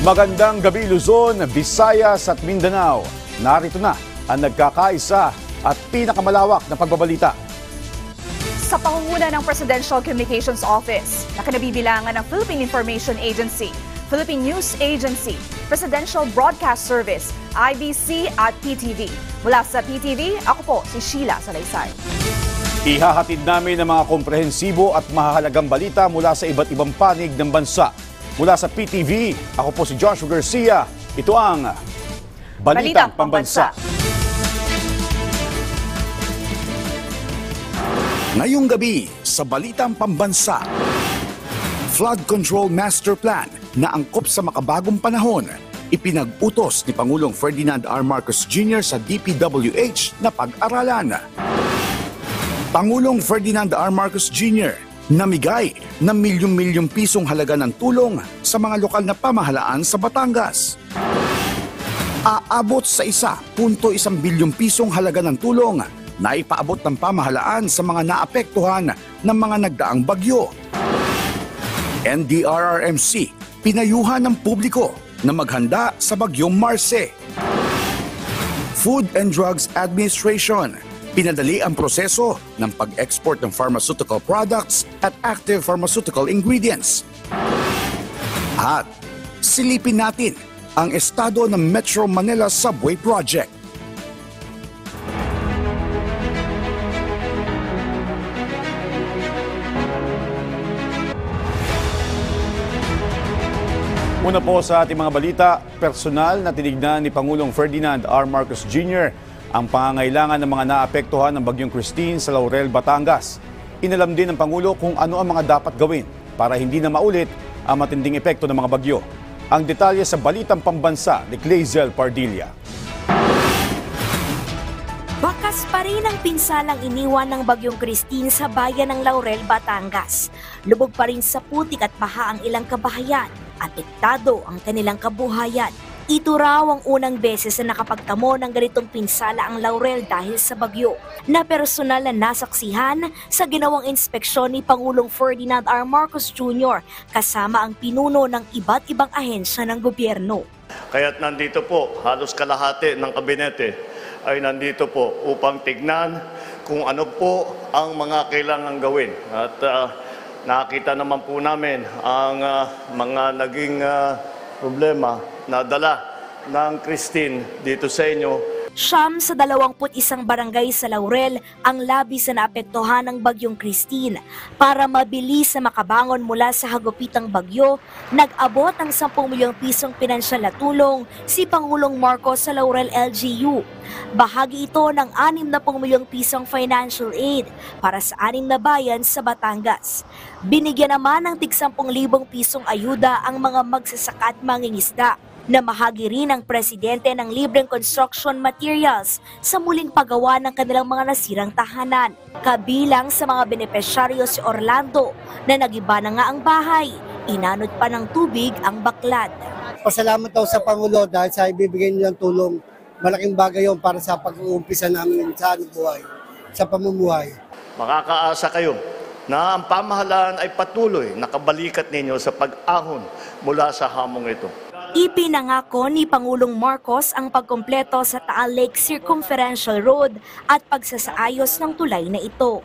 Magandang gabi Luzon, Visayas at Mindanao. Narito na ang nagkakaisa at pinakamalawak na pagbabalita. Sa pangunguna ng Presidential Communications Office, na kinabibilangan ng Philippine Information Agency, Philippine News Agency, Presidential Broadcast Service, IBC at PTV. Mula sa PTV, ako po si Sheila Salaysay. Ihahatid namin ang mga komprehensibo at mahahalagang balita mula sa iba't ibang panig ng bansa. Mula sa PTV, ako po si Joshua Garcia. Ito ang Balitang Pambansa. Ngayong gabi sa Balitang Pambansa, Flood Control Master Plan na angkop sa makabagong panahon, ipinag-utos ni Pangulong Ferdinand R. Marcos Jr. sa DPWH na pag-aralan. Pangulong Ferdinand R. Marcos Jr. namigay ng milyong-milyong pisong halaga ng tulong sa mga lokal na pamahalaan sa Batangas. Aabot sa 1.1 bilyong pisong halaga ng tulong na ipaabot ng pamahalaan sa mga naapektuhan ng mga nagdaang bagyo. NDRRMC pinayuhan ng publiko na maghanda sa bagyong Marce. Food and Drugs Administration pinadali ang proseso ng pag-export ng pharmaceutical products at active pharmaceutical ingredients. At silipin natin ang estado ng Metro Manila Subway Project. Una po sa ating mga balita, personal na tinignan ni Pangulong Ferdinand R. Marcos Jr. ang pangangailangan ng mga naapektuhan ng Bagyong Christine sa Laurel, Batangas. Inalam din ng Pangulo kung ano ang mga dapat gawin para hindi na maulit ang matinding epekto ng mga bagyo. Ang detalye sa Balitang Pambansa ni Clazel Pardilla. Bakas pa rin ang pinsalang iniwan ng Bagyong Christine sa bayan ng Laurel, Batangas. Lubog pa rin sa putik at baha ang ilang kabahayan. Apektado ang kanilang kabuhayan. Ito raw ang unang beses na nakapagtamo ng ganitong pinsala ang Laurel dahil sa bagyo, na personal na nasaksihan sa ginawang inspeksyon ni Pangulong Ferdinand R. Marcos Jr. kasama ang pinuno ng iba't ibang ahensya ng gobyerno. Kaya't nandito po, halos kalahati ng kabinete ay nandito po upang tignan kung ano po ang mga kailangang gawin. At nakita naman po namin ang mga naging problema na dala ng Christine dito sa inyo. Siyam sa 21 barangay sa Laurel ang labis na naapektuhan ng Bagyong Christine. Para mabilis na makabangon mula sa hagupitang bagyo, nag-abot ng 10 milyong pisong pinansyal na tulong si Pangulong Marcos sa Laurel LGU. Bahagi ito ng 60 milyong pisong financial aid para sa 6 na bayan sa Batangas. Binigyan naman ng tig 10,000 pisong ayuda ang mga magsasaka at mangingisda. Namahagi rin ang presidente ng libreng construction materials sa muling paggawa ng kanilang mga nasirang tahanan. Kabilang sa mga benepisyaryo si Orlando na nagiba na nga ang bahay. Inanod pa ng tubig ang baklad. Pasalamat daw sa Pangulo dahil sa ibibigay nilang tulong. Malaking bagay yun para sa pag-uumpisa namin sa buhay, sa pamumuhay. Makakaasa kayo na ang pamahalaan ay patuloy nakabalikat ninyo sa pag-ahon mula sa hamong ito. Ipinangako ni Pangulong Marcos ang pagkumpleto sa Taal Lake Circumferential Road at pagsasaayos ng tulay na ito.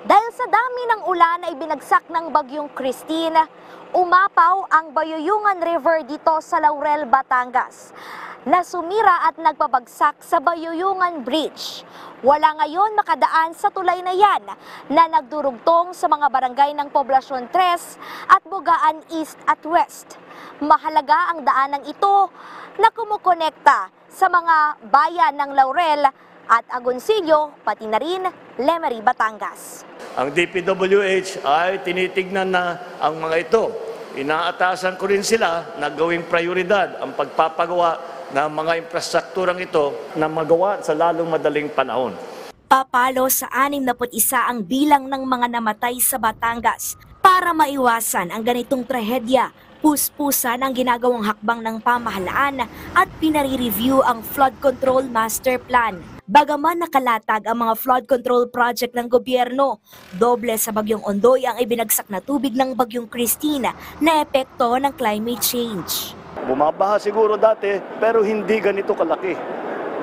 Dahil sa dami ng ulan ay binagsak ng Bagyong Christine, umapaw ang Bayuyungan River dito sa Laurel, Batangas, na sumira at nagpabagsak sa Bayuyungan Bridge. Wala ngayon makadaan sa tulay na yan na nagdurugtong sa mga barangay ng Poblasyon 3 at Bugaan East at West. Mahalaga ang daanang ito na kumukonekta sa mga bayan ng Laurel at Agoncillo, pati na rin Lemery, Batangas. Ang DPWH ay tinitignan na ang mga ito. Inaatasan ko rin sila na gawing prioridad ang pagpapagawa ng mga infrastrukturang ito na magawa sa lalong madaling panahon. Papalo sa 61 ang bilang ng mga namatay sa Batangas. Para maiwasan ang ganitong trahedya, puspusan ang ginagawang hakbang ng pamahalaan at pinare-review ang Flood Control Master Plan. Bagaman nakalatag ang mga flood control project ng gobyerno, doble sa Bagyong Ondoy ang ibinagsak na tubig ng Bagyong Christine na epekto ng climate change. Bumabaha siguro dati, pero hindi ganito kalaki.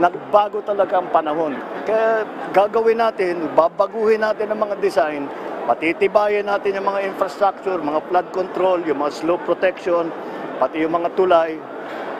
Nagbago talaga ang panahon. Kaya gagawin natin, babaguhin natin ang mga design, patitibayan natin yung mga infrastructure, mga flood control, yung mga slope protection, pati yung mga tulay.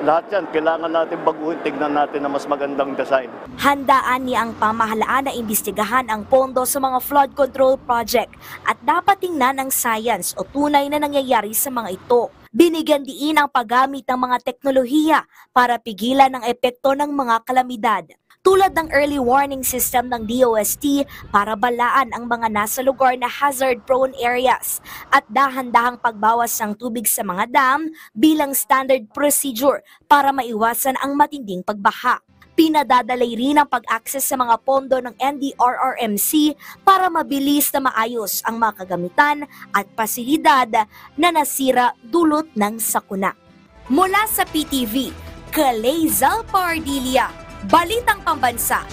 Lahat yan, kailangan natin baguhin, tignan natin na mas magandang design. Handaan niya ang pamahalaan na imbestigahan ang pondo sa mga flood control project at dapat tingnan ang science o tunay na nangyayari sa mga ito. Binigyan diin ang paggamit ng mga teknolohiya para pigilan ang epekto ng mga kalamidad. Tulad ng early warning system ng DOST para balaan ang mga nasa lugar na hazard-prone areas at dahan-dahang pagbawas ng tubig sa mga dam bilang standard procedure para maiwasan ang matinding pagbaha. Pinadadalay rin ang pag-access sa mga pondo ng NDRRMC para mabilis na maayos ang mga kagamitan at pasilidad na nasira dulot ng sakuna. Mula sa PTV, Kalay Zalpardilia, Balitang Pambansa.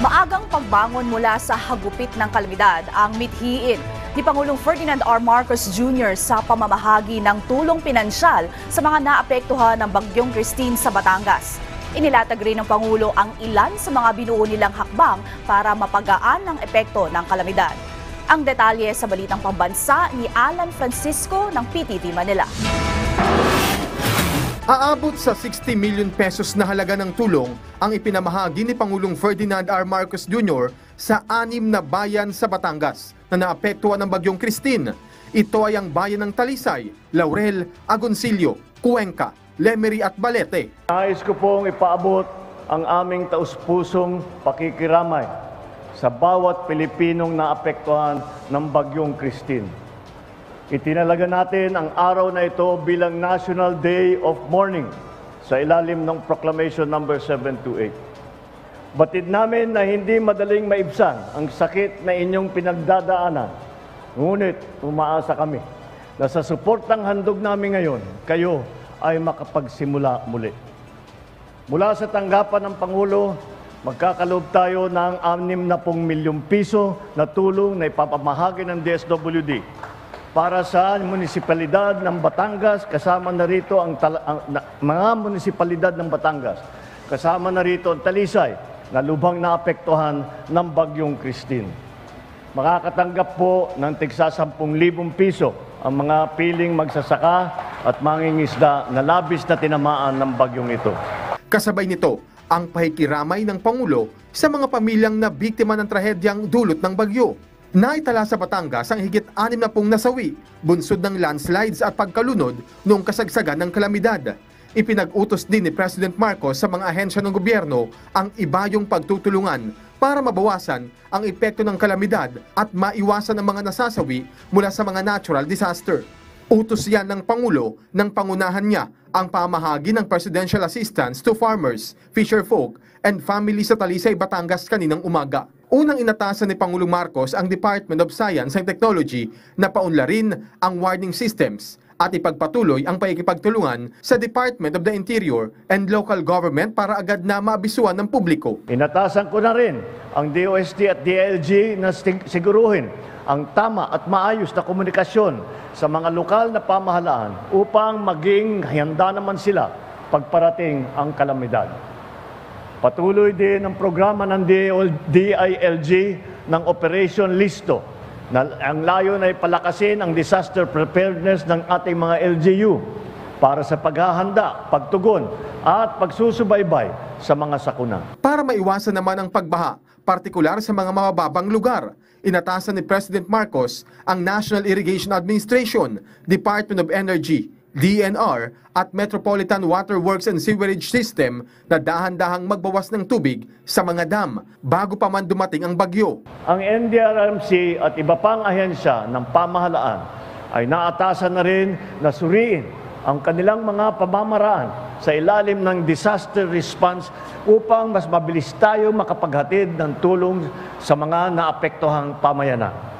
Maagang pagbangon mula sa hagupit ng kalamidad ang mithiin ni Pangulong Ferdinand R. Marcos Jr. sa pamamahagi ng tulong pinansyal sa mga naapektuhan ng Bagyong Christine sa Batangas. Inilatag rin ng Pangulo ang ilan sa mga binuo nilang hakbang para mapagaan ang epekto ng kalamidad. Ang detalye sa Balitang Pambansa ni Alan Francisco ng PTV Manila. Aabot sa 60 million pesos na halaga ng tulong ang ipinamahagi ni Pangulong Ferdinand R. Marcos Jr. sa 6 na bayan sa Batangas na naapektuhan ng Bagyong Christine. Ito ay ang bayan ng Talisay, Laurel, Agoncillo, Cuenca, Lemery at Balete. Nais ko pong ipaabot ang aming taus-pusong pakikiramay sa bawat Pilipinong naapektuhan ng Bagyong Christine. Itinalaga natin ang araw na ito bilang National Day of Mourning sa ilalim ng Proclamation number 728. Batid namin na hindi madaling maibsan ang sakit na inyong pinagdadaanan. Ngunit umaasa kami na sa suportang handog namin ngayon, kayo ay makapagsimula muli. Mula sa tanggapan ng Pangulo, magkakaloob tayo ng 60 milyong piso na tulong na ipapamahagi ng DSWD para sa munisipalidad ng Batangas, kasama na rito ang mga munisipalidad ng Batangas. Kasama na rito ang Talisay, na lubhang naapektuhan ng Bagyong Christine. Makakatanggap po ng tigsa 10,000 piso ang mga piling magsasaka at mangingisda na labis na tinamaan ng bagyong ito. Kasabay nito, ang pakikiramay ng Pangulo sa mga pamilyang na biktima ng trahedyang dulot ng bagyo. Naitala sa Batangas ang higit 60 nasawi, bunsod ng landslides at pagkalunod noong kasagsagan ng kalamidad. Ipinag-utos din ni President Marcos sa mga ahensya ng gobyerno ang ibayong pagtutulungan para mabawasan ang epekto ng kalamidad at maiwasan ang mga nasasawi mula sa mga natural disaster. Utos yan ng Pangulo nang pangunahan niya ang pamahagi ng Presidential Assistance to Farmers, Fisherfolk, and Families sa Talisay, Batangas kaninang umaga. Unang inatasan ni Pangulong Marcos ang Department of Science and Technology na paunlarin ang warning systems at ipagpatuloy ang pakikipagtulungan sa Department of the Interior and Local Government para agad na maabisuan ng publiko. Inatasan ko na rin ang DOST at DLG na siguruhin ang tama at maayos na komunikasyon sa mga lokal na pamahalaan upang maging handa naman sila pagparating ang kalamidad. Patuloy din ang programa ng DILG ng Operation Listo na ang layo ay palakasin ang disaster preparedness ng ating mga LGU para sa paghahanda, pagtugon at pagsusubaybay sa mga sakuna. Para maiwasan naman ang pagbaha, partikular sa mga mababang lugar, inatasan ni President Marcos ang National Irrigation Administration, Department of Energy, DNR at Metropolitan Water Works and Sewerage System na dahan-dahang magbawas ng tubig sa mga dam bago pa man dumating ang bagyo. Ang NDRRMC at iba pang ahensya ng pamahalaan ay naatasan na rin na suriin ang kanilang mga pamamaraan sa ilalim ng disaster response upang mas mabilis tayo makapaghatid ng tulong sa mga naapektuhang pamayanan.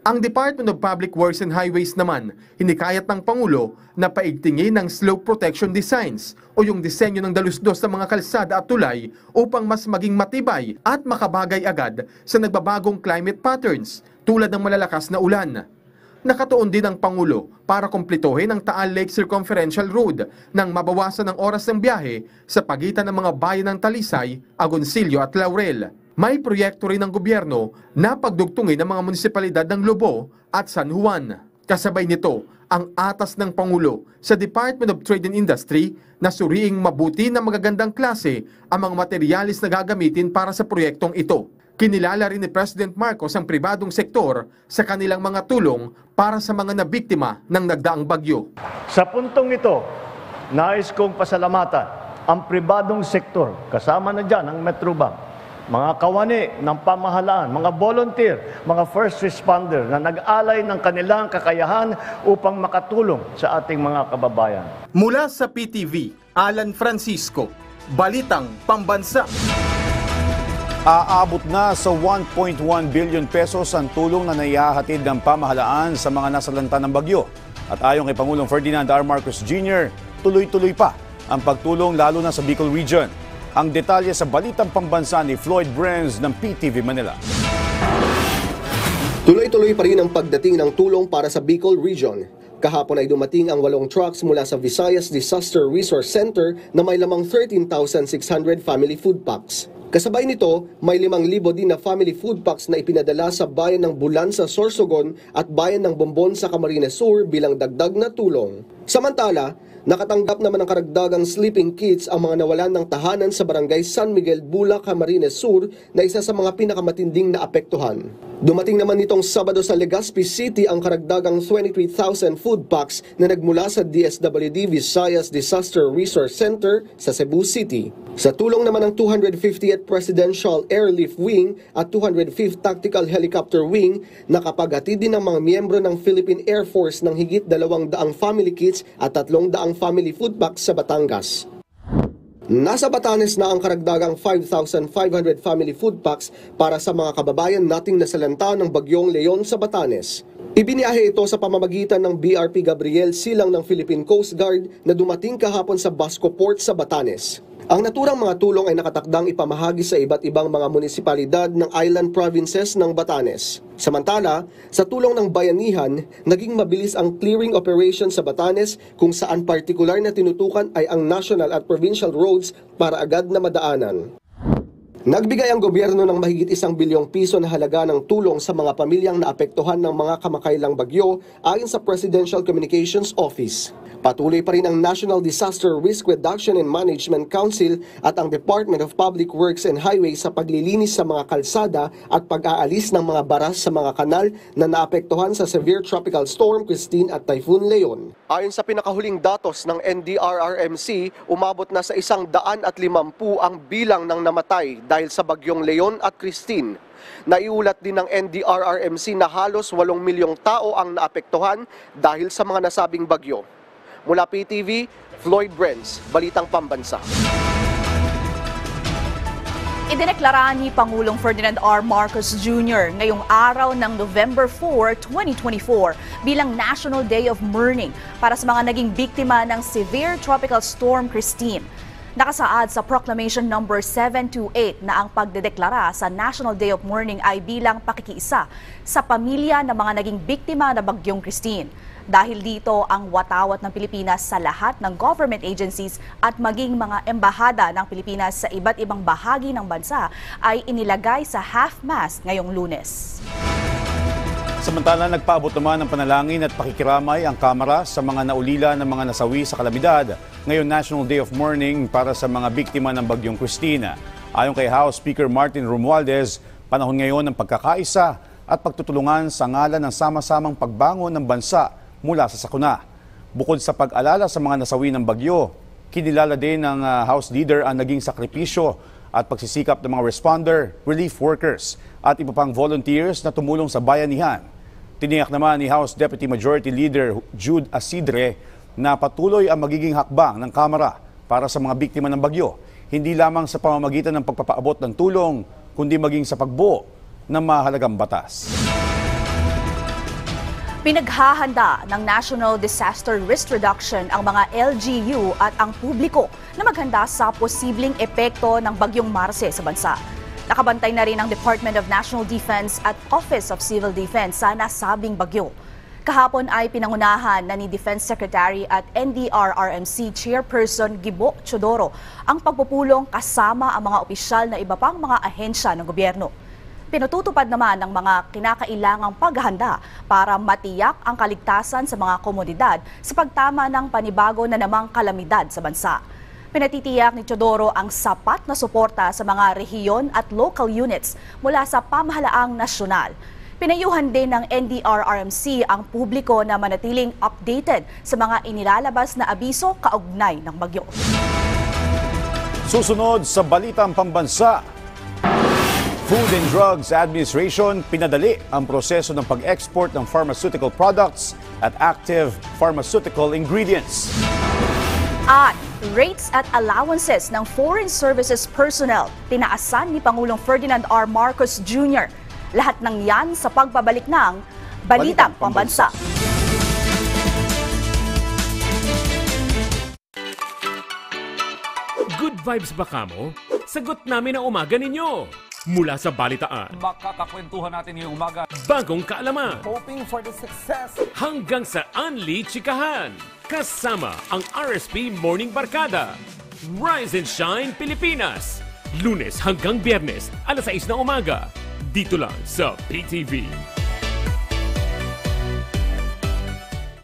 Ang Department of Public Works and Highways naman, hinikayat ng Pangulo na paigtingin ng slope protection designs o yung disenyo ng dalusdos ng mga kalsada at tulay upang mas maging matibay at makabagay agad sa nagbabagong climate patterns tulad ng malalakas na ulan. Nakatuon din ang Pangulo para kumpletuhin ang Taal Lake Circumferential Road nang mabawasan ang oras ng biyahe sa pagitan ng mga bayan ng Talisay, Agoncillo at Laurel. May proyekto rin ng gobyerno na pagdugtungin ng mga munisipalidad ng Lobo at San Juan. Kasabay nito ang atas ng Pangulo sa Department of Trade and Industry na suriing mabuti na magagandang klase ang mga materyales na gagamitin para sa proyektong ito. Kinilala rin ni President Marcos ang pribadong sektor sa kanilang mga tulong para sa mga nabiktima ng nagdaang bagyo. Sa puntong ito, nais kong pasalamatan ang pribadong sektor, kasama na dyan ang Metrobank, mga kawani ng pamahalaan, mga volunteer, mga first responder na nag-alay ng kanilang kakayahan upang makatulong sa ating mga kababayan. Mula sa PTV, Alan Francisco, Balitang Pambansa. Aabot na sa 1.1 billion pesos ang tulong na naihahatid ng pamahalaan sa mga nasalanta ng bagyo. At ayon kay Pangulong Ferdinand R. Marcos Jr., tuloy-tuloy pa ang pagtulong lalo na sa Bicol Region. Ang detalye sa Balitang Pambansa ni Floyd Brenz ng PTV Manila. Tuloy-tuloy pa rin ang pagdating ng tulong para sa Bicol Region. Kahapon ay dumating ang 8 trucks mula sa Visayas Disaster Resource Center na may lamang 13,600 family food packs. Kasabay nito, may 5,000 din na family food packs na ipinadala sa bayan ng Bulan sa Sorsogon at bayan ng Bombon sa Camarines Sur bilang dagdag na tulong. Samantala, nakatanggap naman ng karagdagang sleeping kits ang mga nawalan ng tahanan sa barangay San Miguel, Bula, Camarines Sur na isa sa mga pinakamatinding na apektuhan. Dumating naman nitong Sabado sa Legazpi City ang karagdagang 23,000 food packs na nagmula sa DSWD Visayas Disaster Resource Center sa Cebu City. Sa tulong naman ng 250th Presidential Airlift Wing at 205th Tactical Helicopter Wing, nakapaghatid din ng mga miyembro ng Philippine Air Force ng higit 200 family kits at 300 family food packs sa Batangas. Nasa Batanes na ang karagdagang 5,500 family food packs para sa mga kababayan nating nasalanta ng Bagyong Leon sa Batanes. Ibiniyahe ito sa pamamagitan ng BRP Gabriel Silang ng Philippine Coast Guard na dumating kahapon sa Basco Port sa Batanes. Ang naturang mga tulong ay nakatakdang ipamahagi sa iba't ibang mga munisipalidad ng island provinces ng Batanes. Samantala, sa tulong ng bayanihan, naging mabilis ang clearing operation sa Batanes kung saan partikular na tinutukan ay ang national at provincial roads para agad na madaanan. Nagbigay ang gobyerno ng mahigit 1 bilyong piso na halaga ng tulong sa mga pamilyang naapektuhan ng mga kamakailang bagyo ayon sa Presidential Communications Office. Patuloy pa rin ang National Disaster Risk Reduction and Management Council at ang Department of Public Works and Highways sa paglilinis sa mga kalsada at pag-aalis ng mga baras sa mga kanal na naapektuhan sa severe tropical storm Christine at Typhoon Leon. Ayon sa pinakahuling datos ng NDRRMC, umabot na sa 150 ang bilang ng namatay dahil sa bagyong Leon at Christine. Naiulat din ng NDRRMC na halos 8 milyong tao ang naapektuhan dahil sa mga nasabing bagyo. Mula PTV, Floyd Brenz, Balitang Pambansa. Idineklara ni Pangulong Ferdinand R. Marcos Jr. ngayong araw ng November 4, 2024 bilang National Day of Mourning para sa mga naging biktima ng Severe Tropical Storm Christine. Nakasaad sa Proclamation No. 728 na ang pagdedeklara sa National Day of Mourning ay bilang pakikiisa sa pamilya ng mga naging biktima ng Bagyong Christine. Dahil dito ang watawat ng Pilipinas sa lahat ng government agencies at maging mga embahada ng Pilipinas sa iba't ibang bahagi ng bansa ay inilagay sa half-mast ngayong Lunes. Samantala, nagpaabot naman ng panalangin at pakikiramay ang Kamara sa mga naulila ng mga nasawi sa kalamidad ngayon National Day of Mourning para sa mga biktima ng Bagyong Christine. Ayon kay House Speaker Martin Romualdez, panahon ngayon ng pagkakaisa at pagtutulungan sa ngalan ng sama-samang pagbangon ng bansa mula sa sakuna. Bukod sa pag-alala sa mga nasawi ng bagyo, kinilala din ng House Leader ang naging sakripisyo at pagsisikap ng mga responder, relief workers at iba pang volunteers na tumulong sa bayanihan. Tiniyak naman ni House Deputy Majority Leader Jude Asidre na patuloy ang magiging hakbang ng Kamara para sa mga biktima ng bagyo, hindi lamang sa pamamagitan ng pagpapaabot ng tulong, kundi maging sa pagbuo ng mahalagang batas. Pinaghahanda ng National Disaster Risk Reduction ang mga LGU at ang publiko na maghanda sa posibleng epekto ng Bagyong Marce sa bansa. Nakabantay na rin ang Department of National Defense at Office of Civil Defense sa nasabing bagyo. Kahapon ay pinangunahan na ni Defense Secretary at NDRRMC Chairperson Gibo Chodoro ang pagpupulong kasama ang mga opisyal na iba pang mga ahensya ng gobyerno. Pinatutupad naman ng mga kinakailangang paghahanda para matiyak ang kaligtasan sa mga komunidad sa pagtama ng panibago na namang kalamidad sa bansa. Pinatitiyak ni Chodoro ang sapat na suporta sa mga rehiyon at local units mula sa pamahalaang nasyonal. Pinayuhan din ng NDRRMC ang publiko na manatiling updated sa mga inilalabas na abiso kaugnay ng bagyo. Susunod sa Balitang Pambansa, Food and Drugs Administration pinadali ang proseso ng pag-export ng pharmaceutical products at active pharmaceutical ingredients. At rates at allowances ng foreign services personnel tinaasan ni Pangulong Ferdinand R. Marcos Jr. Lahat ng yan sa pagbabalik ng Balitang Pambansa. Good vibes ba kamo? Sagot namin ang umaga ninyo. Mula sa balitaan, makakakwentuhan natin yung umaga. Bagong kaalaman, Hoping for the success. hanggang sa Unli Chikahan. Kasama ang RSP Morning Barkada. Rise and Shine Pilipinas. Lunes hanggang Biyernes, alas 6 ng umaga. Dito lang sa PTV.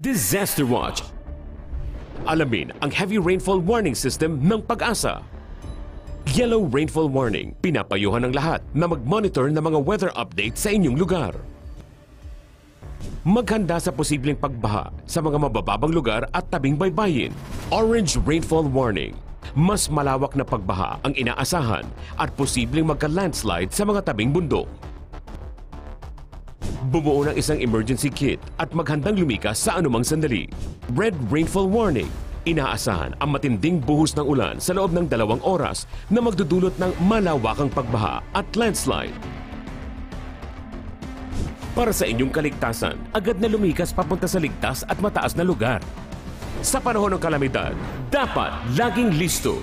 Disaster Watch. Alamin ang heavy rainfall warning system ng Pag-asa. Yellow rainfall warning. Pinapayuhan ng lahat na mag-monitor ng mga weather update sa inyong lugar. Maghanda sa posibleng pagbaha sa mga mabababang lugar at tabing baybayin. Orange rainfall warning. Mas malawak na pagbaha ang inaasahan at posibleng magka-landslide sa mga tabing bundok. Bumuo ng isang emergency kit at maghandang lumikas sa anumang sandali. Red rainfall warning. Inaasahan ang matinding buhos ng ulan sa loob ng 2 oras na magdudulot ng malawakang pagbaha at landslide. Para sa inyong kaligtasan, agad na lumikas papunta sa ligtas at mataas na lugar. Sa panahon ng kalamidad, dapat laging listo.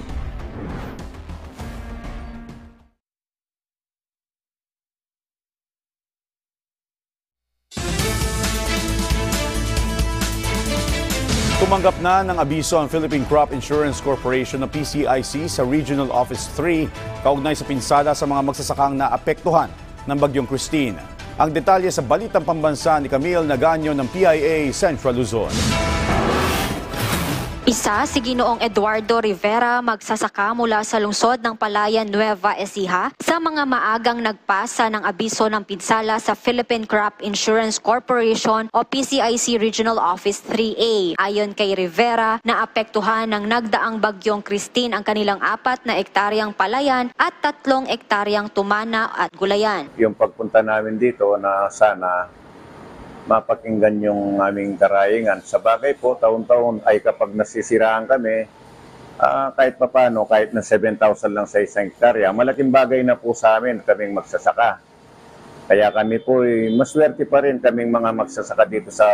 Tumanggap na ng abiso ang Philippine Crop Insurance Corporation ng PCIC sa Regional Office 3 kaugnay sa pinsala sa mga magsasakang naapektuhan ng Bagyong Christine. Ang detalye sa Balitang Pambansa ni Camille Naganyo ng PIA Central Luzon. Isa si Ginoong Eduardo Rivera magsasaka mula sa lungsod ng Palayan, Nueva Ecija sa mga maagang nagpasa ng abiso ng pinsala sa Philippine Crop Insurance Corporation o PCIC Regional Office 3A. Ayon kay Rivera, naapektuhan ng nagdaang Bagyong Christine ang kanilang 4 na ektaryang palayan at 3 ektaryang tumana at gulayan. Yung pagpunta namin dito na sana mapakinggan yung aming karayingan. Sa bagay po, taon-taon ay kapag nasisiraan kami, kahit papano, kahit na 7,000 lang sa isang hektarya, malaking bagay na po sa amin kaming magsasaka. Kaya kami po, maswerte pa rin kaming mga magsasaka dito sa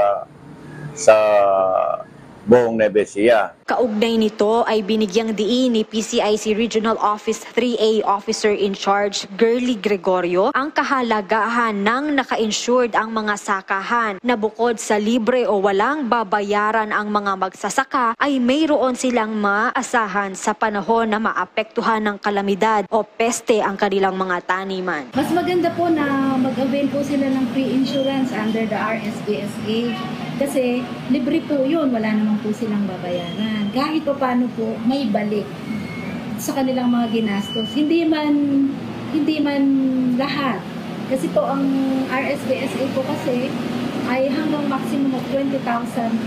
buong Nueva Ecija. Kaugnay nito ay binigyang diin ni PCIC Regional Office 3A Officer in Charge Girly Gregorio ang kahalagahan ng naka-insured ang mga sakahan na bukod sa libre o walang babayaran ang mga magsasaka ay mayroon silang maasahan sa panahon na maapektuhan ng kalamidad o peste ang kanilang mga taniman. Mas maganda po na mag-avail po sila ng pre-insurance under the RSPSA kasi libre po yun, wala naman po silang babayaran. Kahit pa paano po may balik sa kanilang mga ginastos. Hindi man lahat. Kasi po ang RSPSA po kasi ay hanggang maximum of 20,000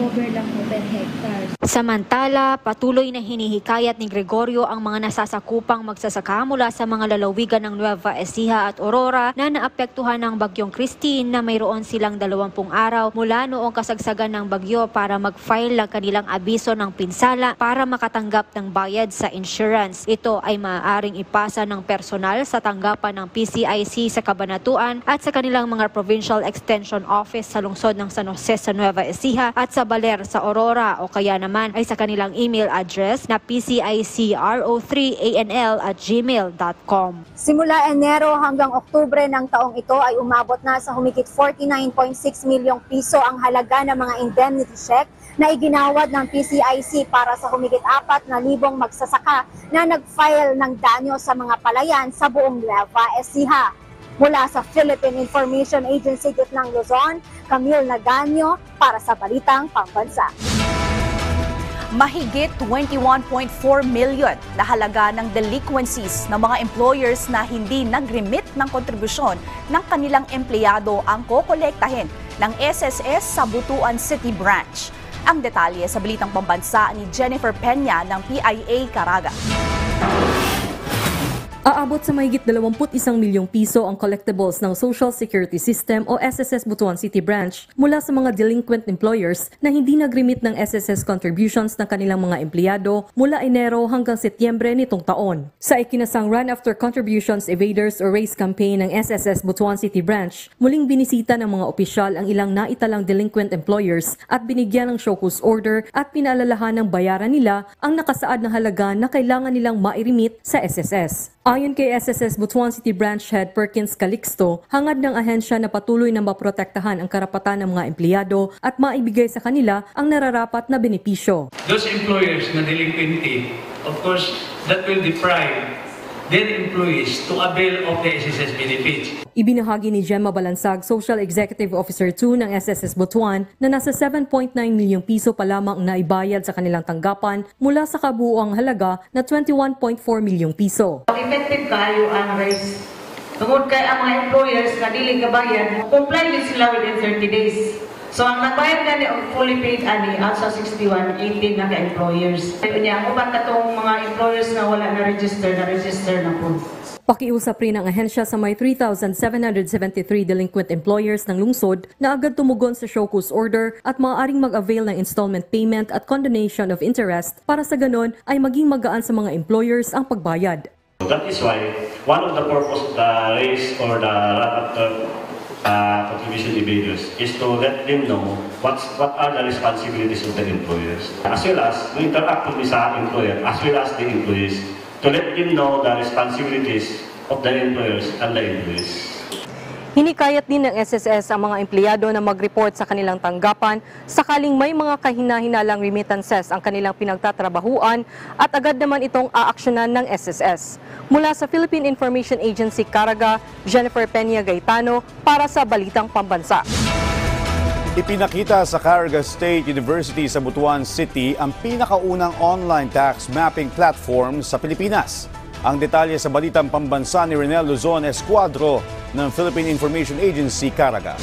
cover lang po per hectare. Samantala, patuloy na hinihikayat ni Gregorio ang mga nasasakupang magsasaka mula sa mga lalawigan ng Nueva Ecija at Aurora na naapektuhan ng Bagyong Christine na mayroon silang 20 araw mula noong kasagsagan ng bagyo para mag-file ng kanilang abiso ng pinsala para makatanggap ng bayad sa insurance. Ito ay maaaring ipasa ng personal sa tanggapan ng PCIC sa Kabanatuan at sa kanilang mga Provincial Extension Office sa lungsod lungsod ng San Jose sa Nueva Ecija at sa Baler sa Aurora o kaya naman ay sa kanilang email address na pcicro3anl@gmail.com. Simula Enero hanggang Oktubre ng taong ito ay umabot na sa humigit 49.6 milyong piso ang halaga ng mga indemnity check na iginawad ng PCIC para sa humigit 4,000 magsasaka na nag-file ng danyo sa mga palayan sa buong Nueva Ecija. Mula sa Philippine Information Agency Gitnang Luzon, Camille Naganyo para sa Balitang Pambansa. Mahigit 21.4 million na halaga ng delinquencies ng mga employers na hindi nag-remit ng kontribusyon ng kanilang empleyado ang kokolektahin ng SSS sa Butuan City Branch. Ang detalye sa Balitang Pambansa ni Jennifer Peña ng PIA Caraga. Aabot sa mahigit 21 milyong piso ang collectibles ng Social Security System o SSS Butuan City Branch mula sa mga delinquent employers na hindi nag-remit ng SSS contributions ng kanilang mga empleyado mula Enero hanggang Setyembre nitong taon. Sa ikinasang Run After Contributions Evaders or Race campaign ng SSS Butuan City Branch, muling binisita ng mga opisyal ang ilang naitalang delinquent employers at binigyan ng show cause order at pinaalalahan ng bayaran nila ang nakasaad na halaga na kailangan nilang mai-remit sa SSS. Ayon kay SSS Butuan City Branch Head Perkins Calixto, hangad ng ahensya na patuloy na maprotektahan ang karapatan ng mga empleyado at maibigay sa kanila ang nararapat na benepisyo. Those employers na delinquent, of course, that will deprive their employees to avail of the SSS benefits. Ibinahagi ni Gemma Balansag, Social Executive Officer 2 ng SSS Butuan, na nasa 7.9 milyong piso pa lamang na ibayad sa kanilang tanggapan mula sa kabuuang halaga na 21.4 milyong piso. Effective kayo ang raise. Tungod kay ang mga employers na dili kabayad, comply din sila within 30 days. So ang nagbayad gani og fully paid ani sa 61, 18 na ka-employers. Kanya ang uban katong mga employers na wala na-register na po. Pakiusap rin ang ahensya sa may 3,773 delinquent employers ng lungsod na agad tumugon sa show cause order at maaaring mag-avail ng installment payment at condonation of interest para sa ganon ay maging magaan sa mga employers ang pagbayad. That is why one of the purpose of the raise or the contribution evaders is to let them know what are the responsibilities of the employers, as well as to interact with the employer as well as the employees, to let them know the responsibilities of the employers and the employees. Hinikayat din ng SSS ang mga empleyado na mag-report sa kanilang tanggapan sakaling may mga kahina-hinalang remittances ang kanilang pinagtatrabahuan at agad naman itong aaksyonan ng SSS. Mula sa Philippine Information Agency Caraga, Jennifer Peña Gaetano para sa Balitang Pambansa. Ipinakita sa Caraga State University sa Butuan City ang pinakaunang online tax mapping platform sa Pilipinas. Ang detalye sa Balitang Pambansa ni Renel Luzon Escuadro ng Philippine Information Agency Caraga.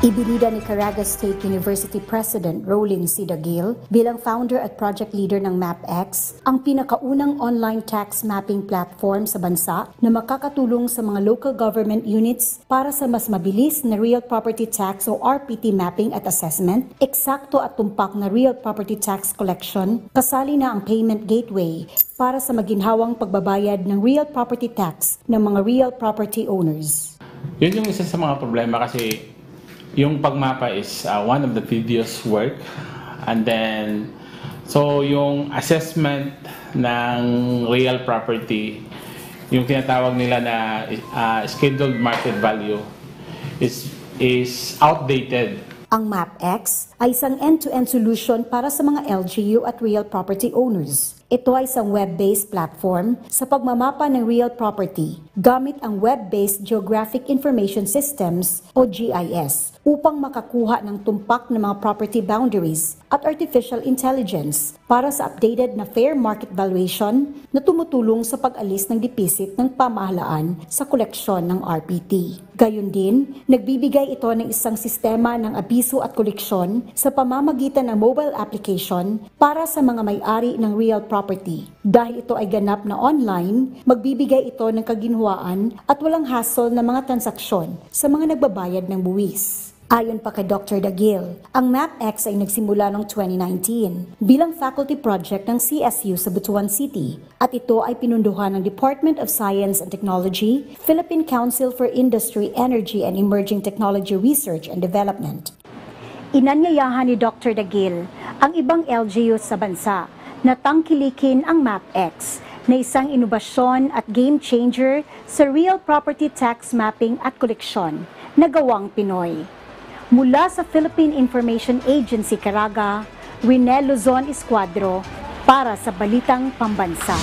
Ibinida ni Caraga State University President Rolin C. Dagil bilang founder at project leader ng MapX, ang pinakaunang online tax mapping platform sa bansa na makakatulong sa mga local government units para sa mas mabilis na real property tax o RPT mapping at assessment, eksakto at tumpak na real property tax collection, kasali na ang payment gateway para sa maginhawang pagbabayad ng real property tax ng mga real property owners. Yun yung isa sa mga problema kasi yung pagmapa is one of the tedious work, and then so yung assessment ng real property, yung tinatawag nila na scheduled market value is outdated. Ang MapX ay isang end-to-end solution para sa mga LGU at real property owners. Ito ay isang web-based platform sa pagmamapa ng real property gamit ang Web-Based Geographic Information Systems o GIS upang makakuha ng tumpak ng mga property boundaries at artificial intelligence para sa updated na fair market valuation na tumutulong sa pag-alis ng depisit ng pamahalaan sa koleksyon ng RPT. Gayon din, nagbibigay ito ng isang sistema ng abiso at koleksyon sa pamamagitan ng mobile application para sa mga may-ari ng real property. Dahil ito ay ganap na online, magbibigay ito ng kaginhawaan at walang hassle na mga transaksyon sa mga nagbabayad ng buwis. Ayon pa kay Dr. Dagil, ang MapX ay nagsimula noong 2019 bilang faculty project ng CSU sa Butuan City at ito ay pinunduhan ng Department of Science and Technology, Philippine Council for Industry, Energy and Emerging Technology Research and Development. Inanyayahan ni Dr. Dagil ang ibang LGUs sa bansa na tangkilikin ang MapX na isang inobasyon at game changer sa real property tax mapping at koleksyon na gawang Pinoy. Mula sa Philippine Information Agency Caraga, Rinel Luzon Escuadro para sa Balitang Pambansa.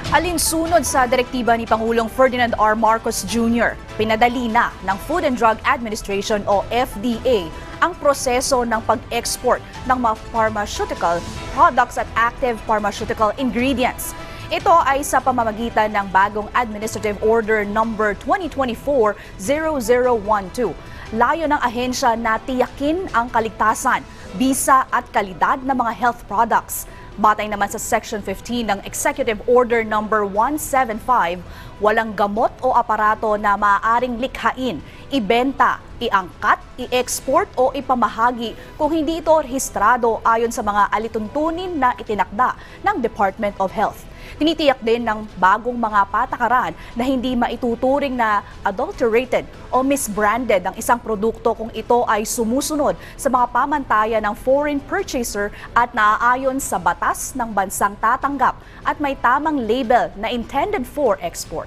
Alinsunod sa direktiba ni Pangulong Ferdinand R. Marcos Jr., pinadali na ng Food and Drug Administration o FDA ang proseso ng pag-export ng mga pharmaceutical products at active pharmaceutical ingredients. Ito ay sa pamamagitan ng bagong Administrative Order No. 2024-0012. Layo ng ahensya na tiyakin ang kaligtasan, bisa at kalidad ng mga health products. Batay naman sa Section 15 ng Executive Order No. 175, walang gamot o aparato na maaaring likhain, ibenta, iangkat, i-export o ipamahagi kung hindi ito rehistrado ayon sa mga alituntunin na itinakda ng Department of Health. Tinitiyak din ng bagong mga patakaran na hindi maituturing na adulterated o misbranded ang isang produkto kung ito ay sumusunod sa mga pamantayan ng foreign purchaser at naaayon sa batas ng bansang tatanggap at may tamang label na intended for export.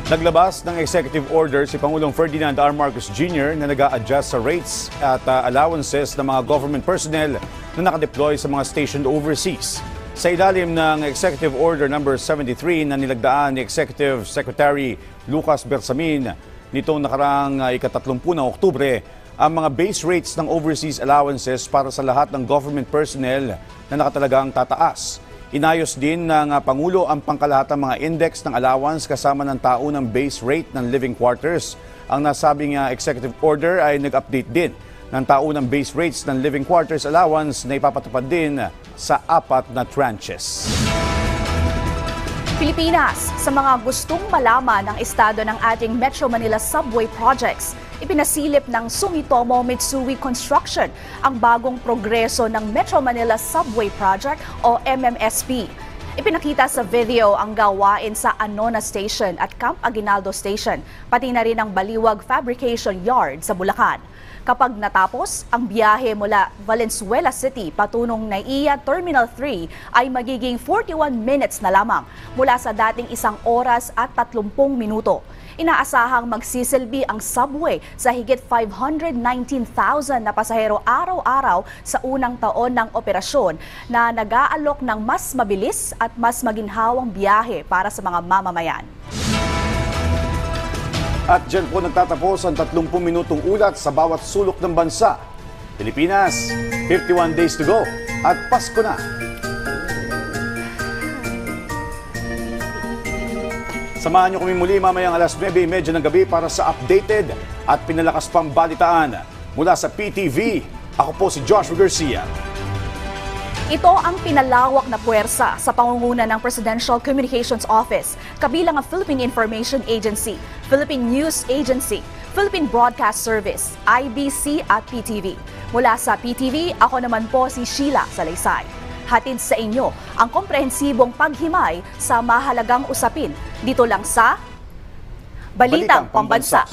Naglabas ng executive order si Pangulong Ferdinand R. Marcos Jr. na nag-a-adjust sa rates at allowances ng mga government personnel na nakadeploy sa mga stationed overseas. Sa ilalim ng Executive Order No. 73 na nilagdaan ni Executive Secretary Lucas Bersamin nitong nakaraang ika-30 ng Oktubre, ang mga base rates ng overseas allowances para sa lahat ng government personnel na nakatalagang tataas. Inayos din ng Pangulo ang pangkalahatang mga index ng allowance kasama ng taunang base rate ng living quarters. Ang nasabing executive order ay nag-update din ng taunang base rates ng living quarters allowance na ipapatupad din sa 4 na tranches. Pilipinas, sa mga gustong malaman ang estado ng ating Metro Manila subway projects, ipinasilip ng Sumitomo Mitsui Construction ang bagong progreso ng Metro Manila Subway Project o MMSP. Ipinakita sa video ang gawain sa Anona Station at Camp Aguinaldo Station, pati na rin ang Baliwag Fabrication Yard sa Bulacan. Kapag natapos, ang biyahe mula Valenzuela City patungong NAIA Terminal 3 ay magiging 41 minutes na lamang mula sa dating 1 oras at 30 minuto. Inaasahang magsisilbi ang subway sa higit 519,000 na pasahero araw-araw sa unang taon ng operasyon na nag-aalok ng mas mabilis at mas maginhawang biyahe para sa mga mamamayan. At dyan po nagtatapos ang 30 minutong ulat sa bawat sulok ng bansa. Pilipinas, 51 days to go at Pasko na. Samahan niyo kami muli mamayang alas 9:30 ng gabi para sa updated at pinalakas pang balitaan. Mula sa PTV, ako po si Joshua Garcia. Ito ang pinalawak na puwersa sa pangunguna ng Presidential Communications Office, kabilang ang Philippine Information Agency, Philippine News Agency, Philippine Broadcast Service, IBC at PTV. Mula sa PTV, ako naman po si Sheila Salaysay. Hatid sa inyo ang komprehensibong paghimay sa mahalagang usapin dito lang sa Balitang Pambansa.